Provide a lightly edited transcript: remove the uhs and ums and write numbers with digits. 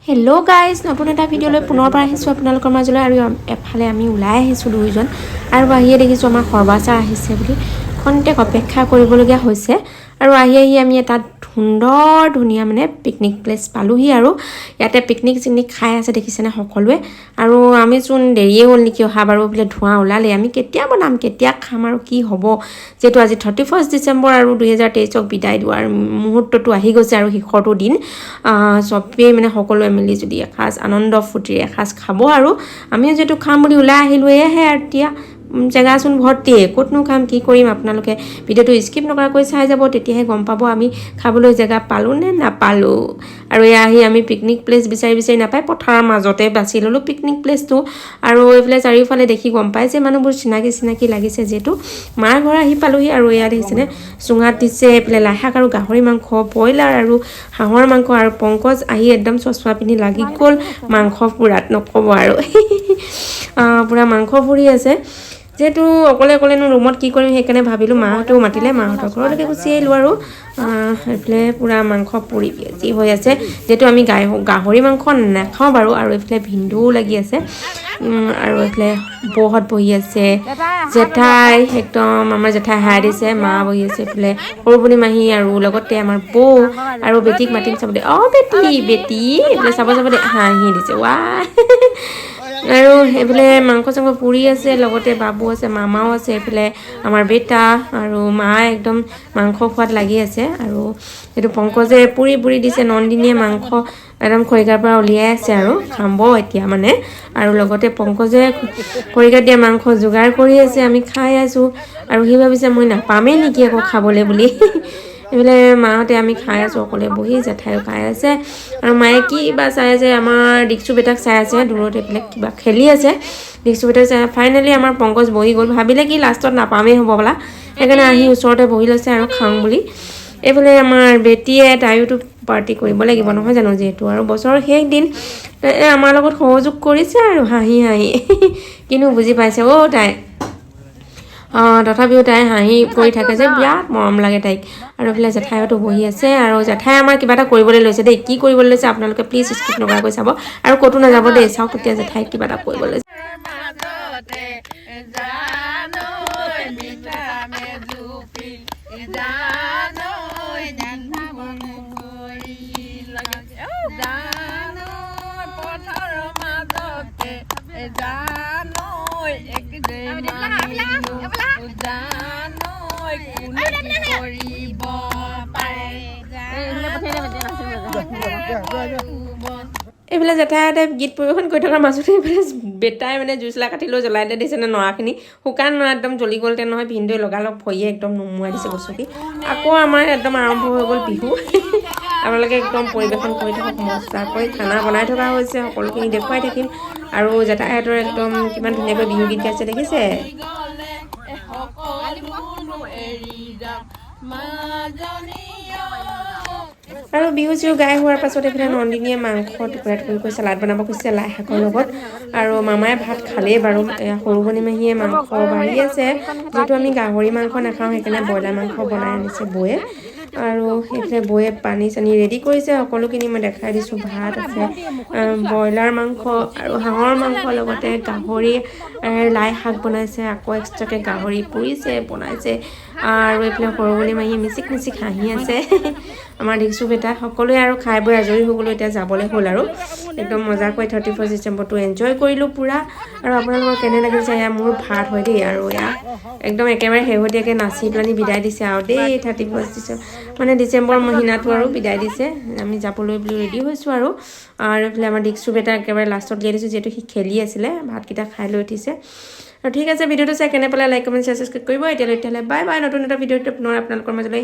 Hello' guys, নতুন এটা ভিডিঅ'লৈ পুনৰ পৰা আহিছোঁ আপোনালোকৰ মাজলৈ। আৰু এফালে আমি ওলাই আহিছোঁ দুইজন, আৰু আহিয়ে দেখিছোঁ আমাৰ সৰ্বাচাৰ আহিছে বুলি খন্তেক অপেক্ষা কৰিবলগীয়া হৈছে। আৰু আহি আমি এটা সুন্দৰ ধুনীয়া মানে পিকনিক প্লেচ পালোহি। আৰু ইয়াতে পিকনিক খাই আছে দেখিছেনে সকলোৱে। আৰু আমিচোন দেৰিয়ে হ'ল নেকি অহা বাৰু, বোলে ধোঁৱা ওলালে, আমি কেতিয়া বনাম কেতিয়া খাম আৰু কি হ'ব, যিহেতু আজি 31 ডিচেম্বৰ আৰু 2023ক বিদায় দিয়াৰ মুহূৰ্তটো আহি গৈছে আৰু শেষৰটো দিন। চবেই মানে সকলোৱে মিলি যদি এসাঁজ আনন্দ ফূৰ্তিৰে এসাঁজ খাব। আৰু আমিও যিহেতু খাম বুলি ওলাই আহিলোঁ, এয়াহে আৰু এতিয়া জেগাচোন ভৰ্তিয়ে, ক'তনো খাম কি কৰিম, আপোনালোকে ভিডিঅ'টো স্কিপ নকৰাকৈ চাই যাব, তেতিয়াহে গম পাব আমি খাবলৈ জেগা পালোঁ নে নাপালোঁ। আৰু এয়া আহি আমি পিকনিক প্লেচ বিচাৰি নাপাই পথাৰৰ মাজতে বাছি ল'লোঁ পিকনিক প্লেচটো। আৰু এইফালে চাৰিওফালে দেখি গম পাই যে মানুহবোৰ চিনাকি লাগিছে, যিহেতু মাৰ ঘৰ আহি পালোহি। আৰু এয়া দেখিছেনে চুঙাত দিছে এইফালে লাই শাক আৰু গাহৰি মাংস, ব্ৰইলাৰ আৰু হাঁহৰ মাংস। আৰু পংকজ আহি একদম চচমা পিন্ধি লাগি গ'ল মাংস পুৰাত, নক'ব আৰু পুৰা মাংস পুৰি আছে। যিহেতু অকলেনো ৰুমত কি কৰিম, সেইকাৰণে ভাবিলোঁ মাহঁতেও মাতিলে, মাহঁতৰ ঘৰলৈকে গুচি আহিলোঁ। আৰু এইফালে পূৰা মাংস পুৰি যি হৈ আছে, যিহেতু আমি গাহৰি মাংস নাখাওঁ বাৰু। আৰু এইফালে ভিন্দুও লাগি আছে, আৰু এইফালে বৌহঁত বহি আছে, জেঠাই একদম আমাৰ জেঠাই হাই দিছে, মা বহি আছে এইফালে সৰুবনী মাহী, আৰু লগতে আমাৰ বৌ আৰু বেটীক মাতিম চাব দে। বেটী এইফালে চাব দে, হাঁহি দিছে ৱা। আৰু এইফালে মাংস চাংস পুৰি আছে, লগতে বাবু আছে, মামাও আছে, এইফালে আমাৰ বেটা আৰু মা একদম মাংস খোৱাত লাগি আছে। আৰু এইটো পংকজে পুৰি দিছে, নন্দিনীয়ে মাংস একদম খৰিকাৰ পৰা উলিয়াই আছে আৰু খাব এতিয়া মানে। আৰু লগতে পংকজে খৰিকাত দিয়া মাংস যোগাৰ কৰি আছে, আমি খাই আছোঁ। আৰু সি ভাবিছে মই নাপামেই নেকি আকৌ খাবলৈ বুলি। এইফালে মাহঁতে আমি খাই আছোঁ অকলে বহি, জেঠাইও খাই আছে। আৰু মায়ে কিবা চাই আছে, আমাৰ দিকচু বেটাক চাই আছে দূৰত, এইফালে কিবা খেলি আছে দিকচু বেটাক চাই। ফাইনেলি আমাৰ পংকজ বহি গ'ল, ভাবিলে কি লাষ্টত নাপামেই হ'ব বোলা, সেইকাৰণে আহি ওচৰতে বহি লৈছে আৰু খাওঁ বুলি। এইফালে আমাৰ বেটীয়ে তাইয়োতো পাৰ্টি কৰিব লাগিব নহয় জানো, যিহেতু আৰু বছৰৰ শেষ দিন, আমাৰ লগত সহযোগ কৰিছে আৰু হাঁহি কিন্তু বুজি পাইছে তাই। তথাপিও তাই হাঁহি কৰি থাকে যে, বিৰাট মৰম লাগে তাইক। আৰু এইফালে জেঠাইতো বহি আছে, আৰু জেঠাই আমাৰ কিবা এটা কৰিবলৈ লৈছে দেই, কি কৰিবলৈ লৈছে আপোনালোকে প্লিজ স্কিপ নকৰাকৈ চাব। আৰু ক'তো নাযাব দেই, চাওক তেতিয়া জেঠাই কিবা এটা কৰিব লৈছে। এইফালে জেঠাইহঁতে গীত পৰিৱেশন কৰি থকাৰ মাজতে এইফালে বেটাই মানে জুইচলা কাঠি লৈ জ্বলাই দিছে নৰাখিনি, শুকান নৰা একদম জ্বলি গ'লতে নহয়, ভিনদেৱে লগালগ ভৰিয়ে একদম নুমুৱাই দিছে গছকি। আকৌ আমাৰ একদম আৰম্ভ হৈ গ'ল বিহু। আপোনালোকে একদম পৰিৱেশন কৰি থাকক, মজাকৈ খানা বনাই থকা হৈছে, সকলোখিনি দেখুৱাই থাকিম। আৰু জেঠাইহঁতৰ একদম কিমান ধুনীয়াকৈ বিহু গীত গাইছে দেখিছে। আৰু বিহু চিহু গাই হোৱাৰ পাছত এইফালে নন্দিনীয়ে মাংস টুকুৰা চালাড বনাব খুজিছে লাই শাকৰ লগত। আৰু মামাই ভাত খালেই বাৰু, সৰুবনী মাহীয়ে মাংস বাঢ়ি আছে, যিহেতু আমি গাহৰি মাংস নাখাওঁ সেইকাৰণে ব্ৰইলাৰ মাংস বনাই আনিছে বৌয়ে। আৰু সেইফালে বৌয়ে পানী চানী ৰেডি কৰিছে, সকলোখিনি মই দেখাই দিছোঁ। ভাত আছে, ব্ৰইলাৰ মাংস আৰু হাঁহৰ মাংস, লগতে গাহৰি লাই শাক বনাইছে, আকৌ এক্সট্ৰাকৈ গাহৰি পুৰিছে বনাইছে। আৰু এইফালে সৰুবনী মাহীয়ে মিচিক হাঁহি আছে। আমাৰ দিকচু বেটা সকলোৱে আৰু খাই বৈ আজৰি হৈ গ'লোঁ, এতিয়া যাবলৈ হ'ল। আৰু একদম মজাকৈ 31 ডিচেম্বৰটো এনজয় কৰিলোঁ পূৰা। আৰু আপোনালোকৰ কেনে লাগিছে, এয়া মোৰ ভাত হয় দেই। আৰু এয়া একদম একেবাৰে শেহতীয়াকৈ নাচি পেলানি বিদায় দিছে আৰু দেই, 31 ডিচেম্বৰ মানে ডিচেম্বৰ মহিনাটো আৰু বিদায় দিছে। আমি যাবলৈ বুলি ৰেডি হৈছোঁ। আৰু এইফালে আমাৰ দিকচু বেটা একেবাৰে লাষ্টত দিয়া দিছোঁ, যিহেতু সি খেলি আছিলে, ভাতকেইটা খাই লৈ উঠিছে। আৰু ঠিক আছে, ভিডিঅ'টো চাই কেনে পালে লাইক কমেণ্ট শ্বেয়াৰ ছাবস্ক্ৰাইব কৰিব। তেতিয়াহ'লে বাই বাই, নতুন এটা ভিডিঅ'টো পুনৰ আপোনালোকৰ মাজলৈ